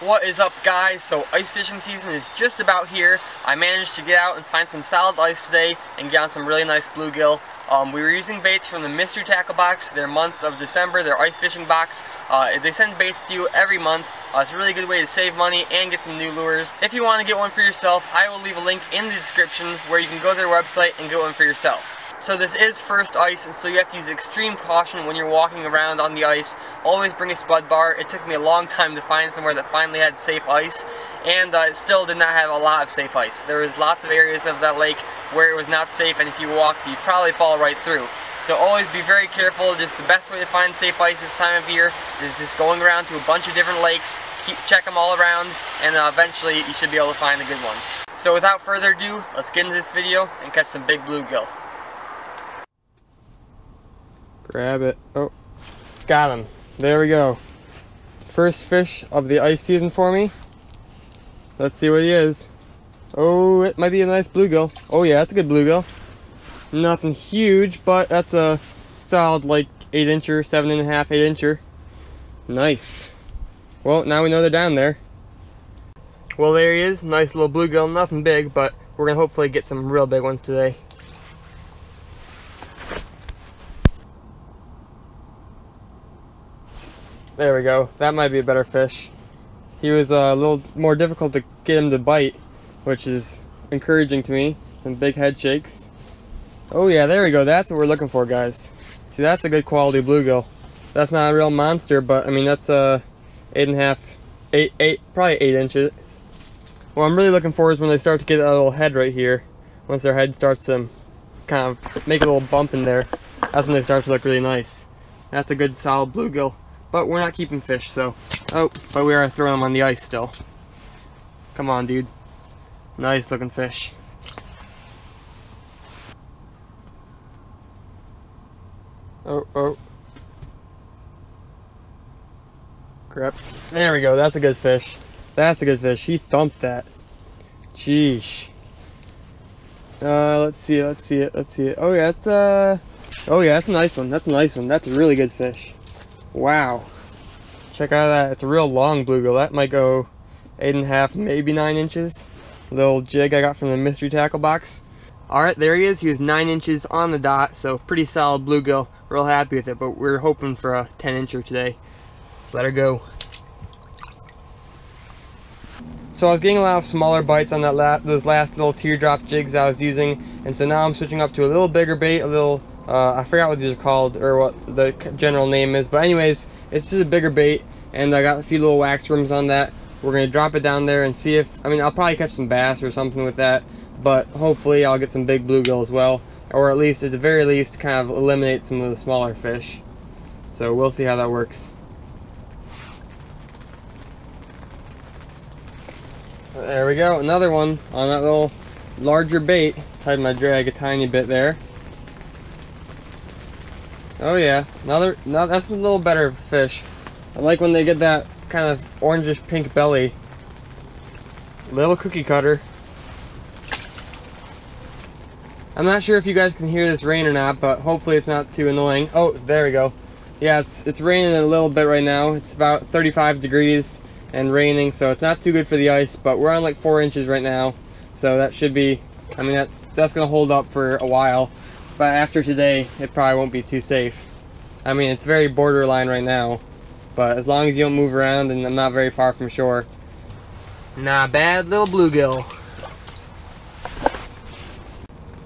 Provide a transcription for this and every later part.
What is up, guys? So ice fishing season is just about here. I managed to get out and find some solid ice today and get on some really nice bluegill. We were using baits from the mystery tackle box, their month of December, their ice fishing box. They send baits to you every month. It's a really good way to save money and get some new lures. If you want to get one for yourself, I will leave a link in the description where you can go to their website and get one for yourself. So this is first ice, and so you have to use extreme caution when you're walking around on the ice. Always bring a spud bar. It took me a long time to find somewhere that finally had safe ice, and it still did not have a lot of safe ice. There was lots of areas of that lake where it was not safe, and if you walked, you'd probably fall right through. So always be very careful. Just the best way to find safe ice this time of year is just going around to a bunch of different lakes, check them all around, and eventually you should be able to find a good one. So without further ado, let's get into this video and catch some big bluegill. Grab it. Oh, got him. There we go. First fish of the ice season for me. Let's see what he is. Oh, it might be a nice bluegill. Oh yeah, that's a good bluegill. Nothing huge, but that's a solid like 8-incher, 7.5, 8-incher. Nice. Well, now we know they're down there. Well, there he is. Nice little bluegill. Nothing big, but we're gonna hopefully get some real big ones today. There we go. That might be a better fish. He was a little more difficult to get him to bite, which is encouraging to me. Some big head shakes. Oh yeah, there we go. That's what we're looking for, guys. See, that's a good quality bluegill. That's not a real monster, but I mean that's a 8.5, probably 8 inches. What I'm really looking for is when they start to get that little head right here. Once their head starts to kind of make a little bump in there, that's when they start to look really nice. That's a good solid bluegill. But we're not keeping fish, so... Oh, but we are throwing them on the ice still. Come on, dude. Nice looking fish. Oh, oh. Crap. There we go, that's a good fish. That's a good fish. He thumped that. Jeesh. Let's see it. Oh yeah, it's oh yeah, that's a nice one. That's a nice one. That's a really good fish. Wow. Check out that. It's a real long bluegill. That might go 8.5, maybe 9 inches. Little jig I got from the mystery tackle box. Alright, there he is. He was 9 inches on the dot, so pretty solid bluegill. Real happy with it, but we're hoping for a 10-incher today. Let's let her go. So I was getting a lot of smaller bites on that those last little teardrop jigs I was using, and so now I'm switching up to a little bigger bait, a little I forgot what these are called or what the general name is, but anyways, it's just a bigger bait, and I got a few little wax worms on that. We're gonna drop it down there and see if, I mean, I'll probably catch some bass or something with that, but hopefully I'll get some big bluegill as well, or at least, at the very least, kind of eliminate some of the smaller fish. So we'll see how that works. There we go, another one on that little larger bait. Tighten my drag a tiny bit there. Oh yeah, that's a little better fish. I like when they get that kind of orangish pink belly. Little cookie cutter. I'm not sure if you guys can hear this rain or not, but hopefully it's not too annoying. Oh, there we go. Yeah, it's raining a little bit right now. It's about 35 degrees and raining, so it's not too good for the ice, but we're on like 4 inches right now. So that should be, I mean, that's gonna hold up for a while. But after today, it probably won't be too safe. I mean, it's very borderline right now, but as long as you don't move around and I'm not very far from shore. Not bad little bluegill.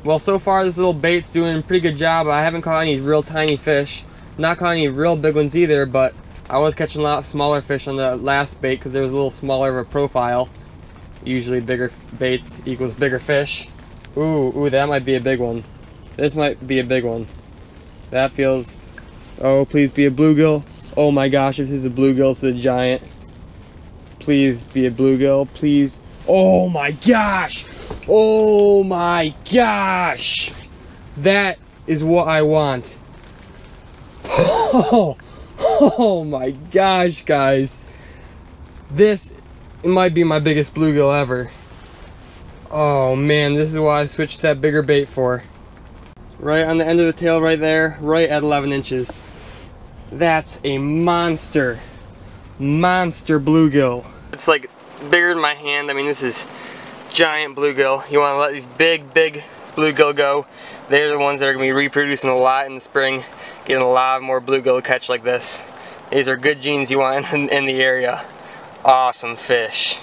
Well, so far this little bait's doing a pretty good job. I haven't caught any real tiny fish. Not caught any real big ones either, but I was catching a lot of smaller fish on the last bait because there was a little smaller of a profile. Usually bigger baits equals bigger fish. Ooh, that might be a big one. This might be a big one. That feels... Oh, please be a bluegill. Oh my gosh, this is a bluegill. This is a giant. Please be a bluegill, please. Oh my gosh! Oh my gosh! That is what I want. Oh my gosh, guys. This might be my biggest bluegill ever. Oh man, this is what I switched that bigger bait for. Right on the end of the tail right there, right at 11 inches. That's a monster bluegill. It's like bigger than my hand. I mean, this is giant bluegill. You want to let these big bluegill go. They're the ones that are going to be reproducing a lot in the spring, getting a lot more bluegill to catch like this. These are good genes you want in the area. Awesome fish.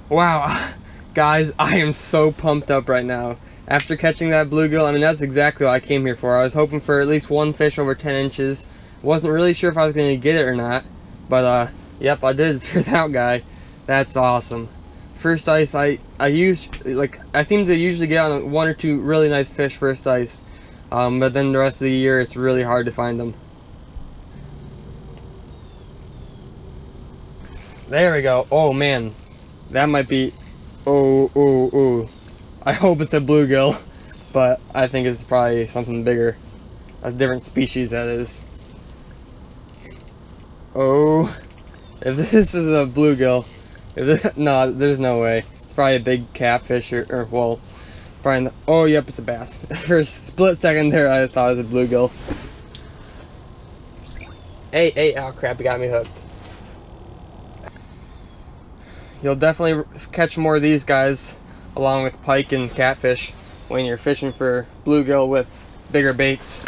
Wow, guys, I am so pumped up right now. After catching that bluegill, I mean, that's exactly what I came here for. I was hoping for at least one fish over 10 inches. Wasn't really sure if I was going to get it or not, but yep, I did figure that out, guy. That's awesome. First ice, I seem to usually get on one or two really nice fish first ice, but then the rest of the year it's really hard to find them. There we go. Oh man, that might be. Oh. I hope it's a bluegill, but I think it's probably something bigger, a different species that is. Oh, if this is a bluegill, no, there's no way. It's probably a big catfish or well, probably not. Oh, yep, it's a bass. For a split second there, I thought it was a bluegill. Hey, oh crap, it got me hooked. You'll definitely catch more of these guys along with pike and catfish when you're fishing for bluegill with bigger baits.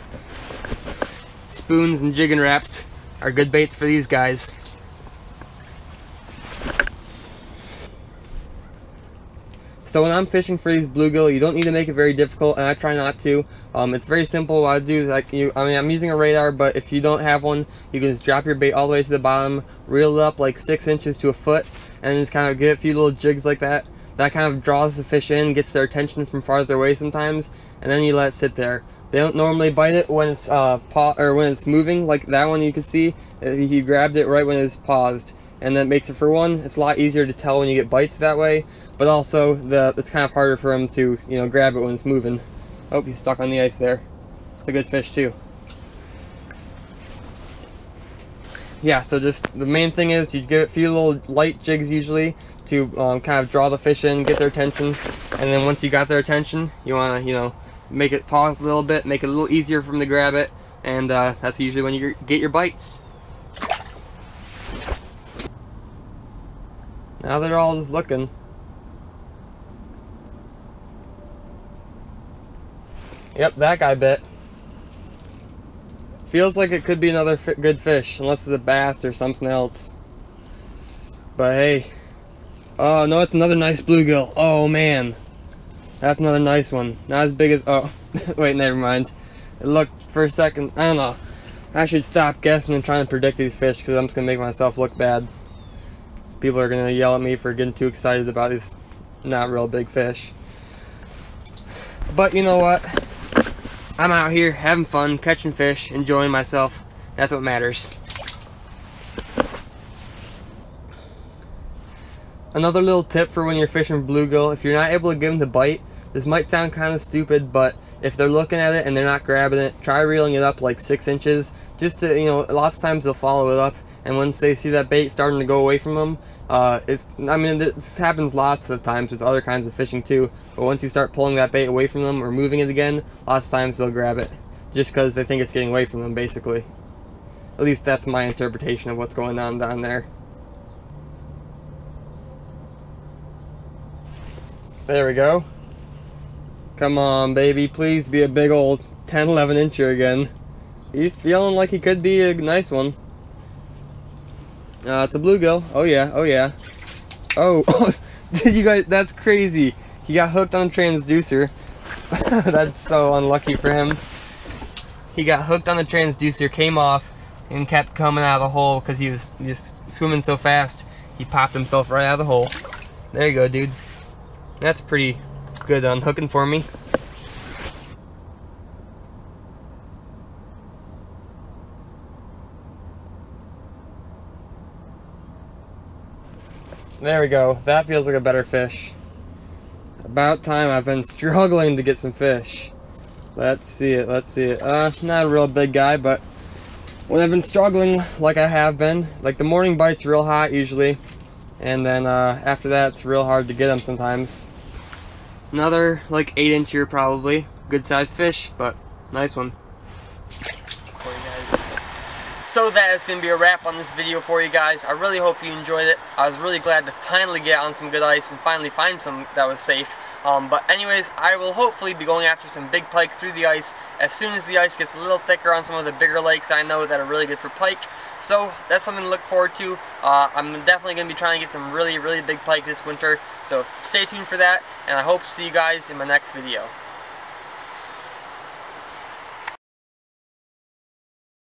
Spoons and jigging wraps are good baits for these guys. So when I'm fishing for these bluegill, you don't need to make it very difficult, and I try not to. It's very simple. What I do is I'm using a radar, but if you don't have one, you can just drop your bait all the way to the bottom, reel it up like 6 inches to a foot, and just kind of get a few little jigs like that. That kind of draws the fish in, gets their attention from farther away sometimes, and then you let it sit there. They don't normally bite it when it's when it's moving, like that one you can see. He grabbed it right when it was paused, and that makes it, for one, it's a lot easier to tell when you get bites that way, but also it's kind of harder for him to grab it when it's moving. Oh, he's stuck on the ice there. It's a good fish too. Yeah, so just the main thing is you give it a few little light jigs usually to kind of draw the fish in, get their attention, and then once you got their attention, you want to make it pause a little bit, make it a little easier for them to grab it, and that's usually when you get your bites. Now they're all just looking. Yep, that guy bit. Feels like it could be another good fish, unless it's a bass or something else. But hey. Oh no, it's another nice bluegill. Oh man. That's another nice one. Not as big as, oh, wait, never mind. It looked for a second, I don't know. I should stop guessing and trying to predict these fish, because I'm just going to make myself look bad. People are going to yell at me for getting too excited about these not real big fish. But you know what? I'm out here having fun, catching fish, enjoying myself. That's what matters. Another little tip for when you're fishing bluegill, if you're not able to get them to bite, this might sound kind of stupid, but if they're looking at it and they're not grabbing it, try reeling it up like 6 inches, just to, lots of times they'll follow it up, and once they see that bait starting to go away from them, this happens lots of times with other kinds of fishing too, but once you start pulling that bait away from them or moving it again, lots of times they'll grab it, just because they think it's getting away from them, basically. At least that's my interpretation of what's going on down there. There we go. Come on, baby, please be a big old 10-11 incher again. He's feeling like he could be a nice one. It's a bluegill. Oh yeah, oh yeah. Oh, did you guys, that's crazy. He got hooked on a transducer. That's so unlucky for him. He got hooked on the transducer, came off, and kept coming out of the hole because he was just swimming so fast. He popped himself right out of the hole. There you go, dude. That's pretty good unhooking for me. There we go. That feels like a better fish. About time. I've been struggling to get some fish. Let's see it. Let's see it. Not a real big guy, but when I've been struggling like I have been, like the morning bite's real hot usually, and then after that it's real hard to get them sometimes. Another like 8-incher probably. Good sized fish, but nice one. For you guys. So that is going to be a wrap on this video for you guys. I really hope you enjoyed it. I was really glad to finally get on some good ice and finally find some that was safe. But anyways, I will hopefully be going after some big pike through the ice as soon as the ice gets a little thicker on some of the bigger lakes I know that are really good for pike. So that's something to look forward to. I'm definitely going to be trying to get some really big pike this winter. So stay tuned for that, and I hope to see you guys in my next video.